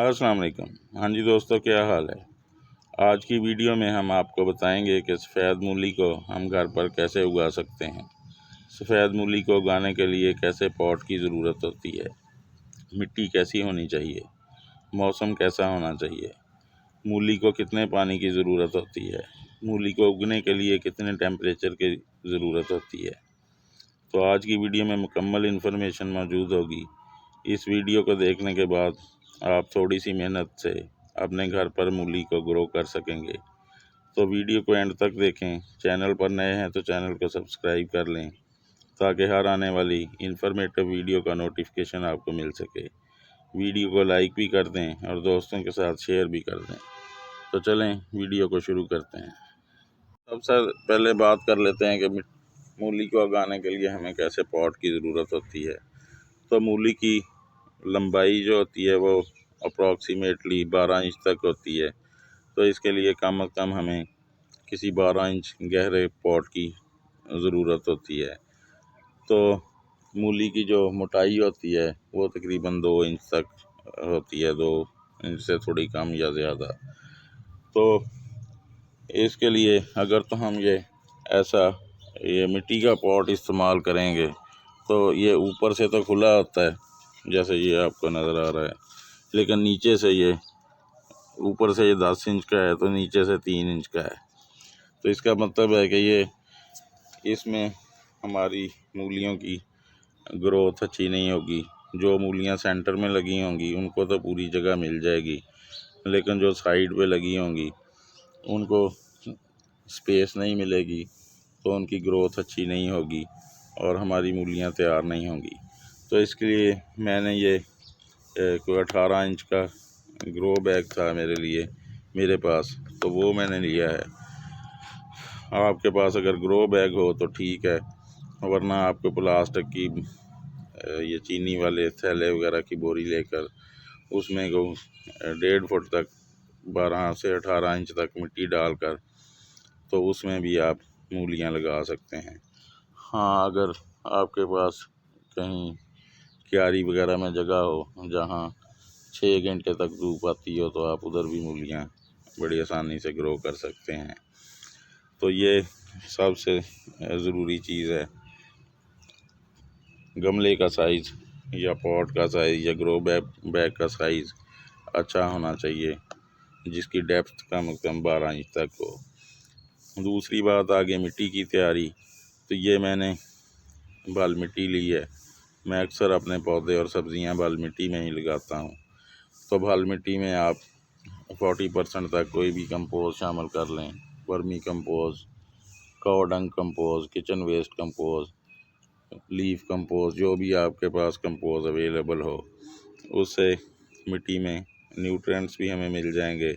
अस्सलाम वालेकुम। हाँ जी दोस्तों, क्या हाल है। आज की वीडियो में हम आपको बताएंगे कि सफ़ेद मूली को हम घर पर कैसे उगा सकते हैं। सफ़ेद मूली को उगाने के लिए कैसे पॉट की ज़रूरत होती है, मिट्टी कैसी होनी चाहिए, मौसम कैसा होना चाहिए, मूली को कितने पानी की ज़रूरत होती है, मूली को उगने के लिए कितने टेम्परेचर की ज़रूरत होती है। तो आज की वीडियो में मुकम्मल इन्फॉर्मेशन मौजूद होगी। इस वीडियो को देखने के बाद आप थोड़ी सी मेहनत से अपने घर पर मूली को ग्रो कर सकेंगे। तो वीडियो को एंड तक देखें। चैनल पर नए हैं तो चैनल को सब्सक्राइब कर लें ताकि हर आने वाली इन्फॉर्मेटिव वीडियो का नोटिफिकेशन आपको मिल सके। वीडियो को लाइक भी कर दें और दोस्तों के साथ शेयर भी कर दें। तो चलें वीडियो को शुरू करते हैं। सबसे पहले बात कर लेते हैं कि मूली को उगाने के लिए हमें कैसे पॉट की ज़रूरत होती है। तो मूली की लंबाई जो होती है वो अप्रॉक्सीमेटली 12 इंच तक होती है। तो इसके लिए कम से कम हमें किसी 12 इंच गहरे पॉट की ज़रूरत होती है। तो मूली की जो मोटाई होती है वो तकरीबन 2 इंच तक होती है, 2 इंच से थोड़ी कम या ज़्यादा। तो इसके लिए अगर तो हम ये मिट्टी का पॉट इस्तेमाल करेंगे तो ये ऊपर से तो खुला होता है जैसे ये आपको नज़र आ रहा है, लेकिन नीचे से ये ऊपर से ये 10 इंच का है तो नीचे से 3 इंच का है। तो इसका मतलब है कि ये इसमें हमारी मूलियों की ग्रोथ अच्छी नहीं होगी। जो मूलियां सेंटर में लगी होंगी उनको तो पूरी जगह मिल जाएगी, लेकिन जो साइड पे लगी होंगी उनको स्पेस नहीं मिलेगी, तो उनकी ग्रोथ अच्छी नहीं होगी और हमारी मूलियां तैयार नहीं होंगी। तो इसके लिए मैंने ये कोई 18 इंच का ग्रो बैग था मेरे पास, तो वो मैंने लिया है। आपके पास अगर ग्रो बैग हो तो ठीक है, वरना आपको प्लास्टिक की ये चीनी वाले थैले वगैरह की बोरी लेकर उसमें को 1.5 फुट तक 12 से 18 इंच तक मिट्टी डालकर तो उसमें भी आप मूलियां लगा सकते हैं। हाँ, अगर आपके पास कहीं क्यारी वगैरह में जगह हो जहाँ 6 घंटे तक धूप आती हो तो आप उधर भी मूलियाँ बड़ी आसानी से ग्रो कर सकते हैं। तो ये सबसे ज़रूरी चीज़ है, गमले का साइज़ या पॉट का साइज़ या ग्रो बैग का साइज़ अच्छा होना चाहिए जिसकी डेप्थ कम से कम 12 इंच तक हो। दूसरी बात, आगे मिट्टी की तैयारी। तो ये मैंने बाल मिट्टी ली है। मैं अक्सर अपने पौधे और सब्ज़ियां बाल मिट्टी में ही लगाता हूँ। तो बाल मिट्टी में आप 40% तक कोई भी कंपोज शामिल कर लें। Vermicompost, cow dung compost, kitchen waste compost, leaf compost, जो भी आपके पास कंपोज अवेलेबल हो, उससे मिट्टी में न्यूट्रिएंट्स भी हमें मिल जाएंगे,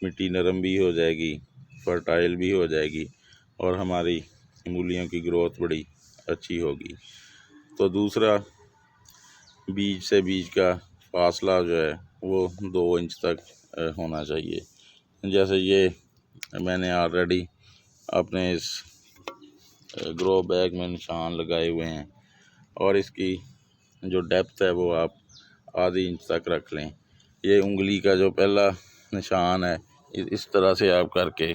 मिट्टी नरम भी हो जाएगी, फर्टाइल भी हो जाएगी और हमारी मूलियों की ग्रोथ बड़ी अच्छी होगी। तो दूसरा, बीज से बीज का फासला जो है वो 2 इंच तक होना चाहिए। जैसे ये मैंने ऑलरेडी अपने इस ग्रो बैग में निशान लगाए हुए हैं और इसकी जो डेप्थ है वो आप आधी इंच तक रख लें। ये उंगली का जो पहला निशान है इस तरह से आप करके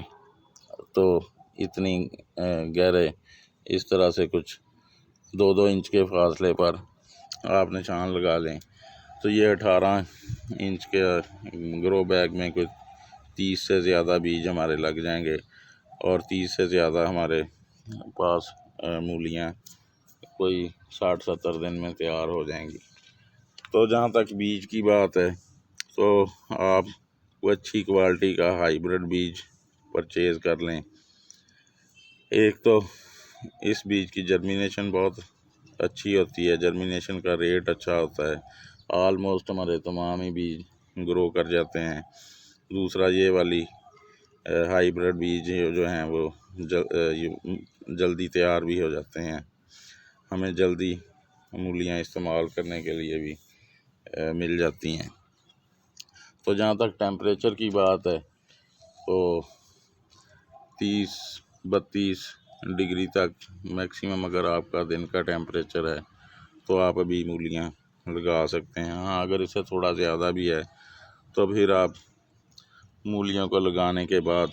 तो इतनी गहरे इस तरह से कुछ 2-2 इंच के फासले पर आप निशान लगा लें। तो ये 18 इंच के ग्रो बैग में कुछ 30 से ज़्यादा बीज हमारे लग जाएंगे और 30 से ज़्यादा हमारे पास मूलियाँ कोई 60-70 दिन में तैयार हो जाएंगी। तो जहाँ तक बीज की बात है तो आप वो अच्छी क्वालिटी का हाइब्रिड बीज परचेज़ कर लें। एक तो इस बीज की जर्मिनेशन बहुत अच्छी होती है, जर्मिनेशन का रेट अच्छा होता है, ऑलमोस्ट हमारे तमाम ही बीज ग्रो कर जाते हैं। दूसरा, ये वाली हाइब्रिड बीज जो हैं वो जल्दी तैयार भी हो जाते हैं, हमें जल्दी मूलियाँ इस्तेमाल करने के लिए भी मिल जाती हैं। तो जहाँ तक टेम्परेचर की बात है तो 30-32 डिग्री तक मैक्सिमम अगर आपका दिन का टेम्परेचर है तो आप अभी मूलियाँ लगा सकते हैं। हाँ, अगर इससे थोड़ा ज़्यादा भी है तो फिर आप मूलियों को लगाने के बाद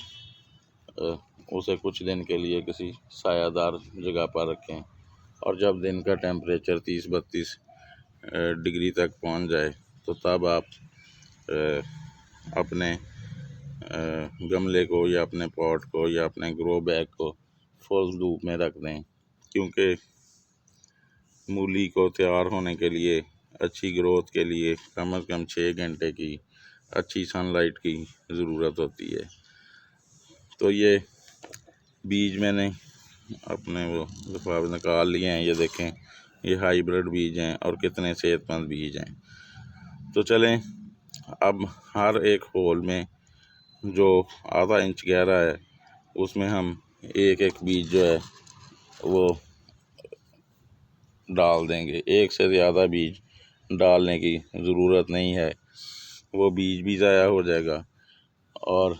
उसे कुछ दिन के लिए किसी सायादार जगह पर रखें, और जब दिन का टेम्परेचर 30-32 डिग्री तक पहुंच जाए तो तब आप अपने गमले को या अपने पॉट को या अपने ग्रो बैग को फुल धूप में रख दें, क्योंकि मूली को तैयार होने के लिए, अच्छी ग्रोथ के लिए कम से कम 6 घंटे की अच्छी सनलाइट की ज़रूरत होती है। तो ये बीज मैंने अपने वो लिफाफे निकाल लिए हैं, ये देखें, ये हाइब्रिड बीज हैं और कितने सेहतमंद बीज हैं। तो चलें अब हर एक होल में जो आधा इंच गहरा है उसमें हम एक एक बीज जो है वो डाल देंगे। एक से ज़्यादा बीज डालने की ज़रूरत नहीं है, वो बीज भी ज़ाया हो जाएगा और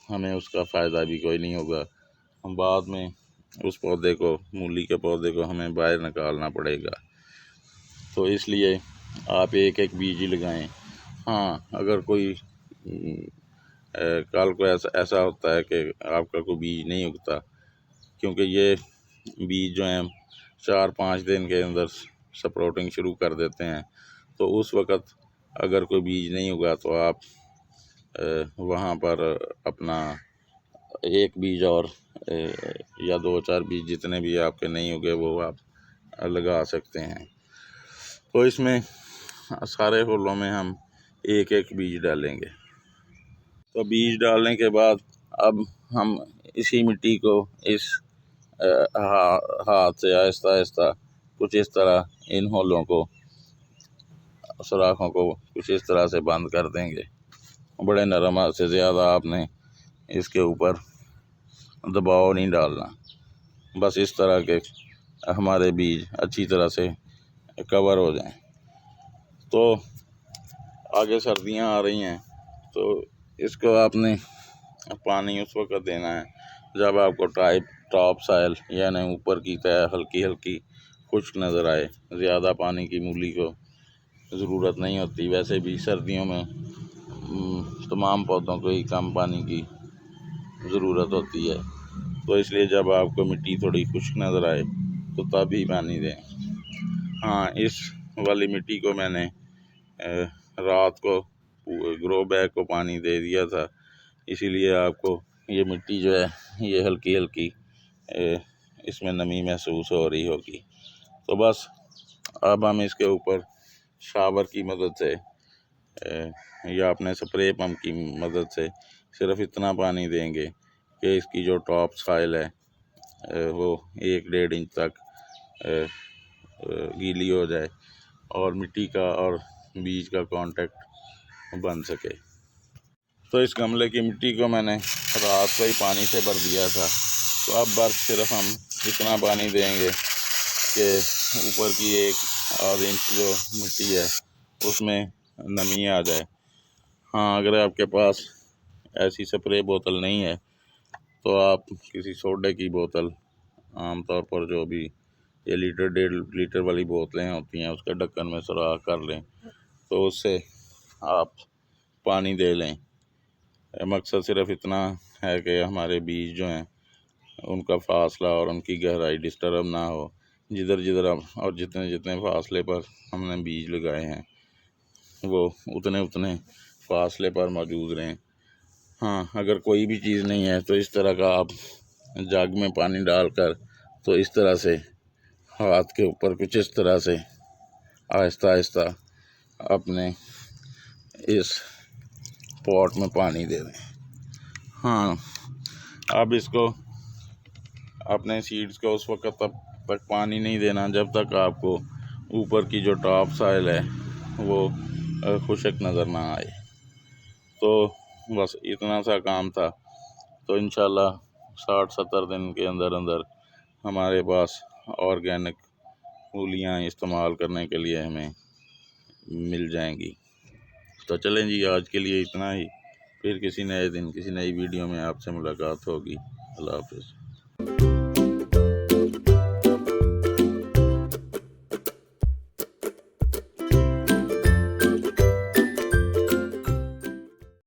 हमें उसका फ़ायदा भी कोई नहीं होगा। हम बाद में उस पौधे को, मूली के पौधे को हमें बाहर निकालना पड़ेगा। तो इसलिए आप एक एक बीज ही लगाएं। हाँ, अगर कोई कल को ऐसा होता है कि आपका कोई बीज नहीं उगता, क्योंकि ये बीज जो हैं 4-5 दिन के अंदर स्प्राउटिंग शुरू कर देते हैं, तो उस वक़्त अगर कोई बीज नहीं उगा तो आप वहाँ पर अपना एक बीज और या 2-4 बीज जितने भी आपके नहीं उगे वो आप लगा सकते हैं। तो इसमें सारे फूलों में हम एक एक बीज डालेंगे। तो बीज डालने के बाद अब हम इसी मिट्टी को इस हाथ से आहिस्ता आहिस्ता कुछ इस तरह इन होलों को, सुराखों को कुछ इस तरह से बंद कर देंगे। बड़े नरम हाथ से, ज़्यादा आपने इसके ऊपर दबाव नहीं डालना, बस इस तरह के हमारे बीज अच्छी तरह से कवर हो जाएं। तो आगे सर्दियां आ रही हैं, तो इसको आपने पानी उस वक्त देना है जब आपको टॉप साइल यानी ऊपर की तह हल्की हल्की खुश्क नज़र आए। ज़्यादा पानी की मूली को ज़रूरत नहीं होती, वैसे भी सर्दियों में तमाम पौधों को ही कम पानी की ज़रूरत होती है। तो इसलिए जब आपको मिट्टी थोड़ी खुश्क नज़र आए तो तभी पानी दें। हाँ, इस वाली मिट्टी को मैंने रात को ग्रो बैग को पानी दे दिया था, इसीलिए आपको ये मिट्टी जो है ये हल्की हल्की इसमें नमी महसूस हो रही होगी। तो बस अब हम इसके ऊपर शावर की मदद से या अपने स्प्रे पंप की मदद से सिर्फ इतना पानी देंगे कि इसकी जो टॉप साइल है वो 1-1.5 इंच तक गीली हो जाए और मिट्टी का और बीज का कांटेक्ट बन सके। तो इस गमले की मिट्टी को मैंने रात को ही पानी से भर दिया था, तो अब बस सिर्फ हम इतना पानी देंगे कि ऊपर की 1-1.5 इंच जो मिट्टी है उसमें नमी आ जाए। हाँ, अगर आपके पास ऐसी स्प्रे बोतल नहीं है तो आप किसी सोडे की बोतल, आमतौर पर जो भी ये 1-1.5 लीटर वाली बोतलें होती हैं उसके ढक्कन में सुराख कर लें, तो उससे आप पानी दे लें। मकसद सिर्फ इतना है कि हमारे बीज जो हैं उनका फासला और उनकी गहराई डिस्टर्ब ना हो। जिधर जिधर और जितने जितने फासले पर हमने बीज लगाए हैं वो उतने उतने फासले पर मौजूद रहें। हाँ, अगर कोई भी चीज़ नहीं है तो इस तरह का आप जग में पानी डालकर, तो इस तरह से हाथ के ऊपर कुछ इस तरह से आहिस्ता आहिस्ता अपने इस पॉट में पानी दे दें। हाँ, अब इसको अपने सीड्स को उस वक्त तक पानी नहीं देना जब तक आपको ऊपर की जो टॉप साइल है वो खुश्क नज़र ना आए। तो बस इतना सा काम था। तो इंशाल्लाह 60-70 दिन के अंदर अंदर हमारे पास ऑर्गेनिक मूलियाँ इस्तेमाल करने के लिए हमें मिल जाएंगी। तो चलें जी, आज के लिए इतना ही। फिर किसी नए दिन किसी नई वीडियो में आपसे मुलाकात होगी। अल्लाह हाफ़िज़।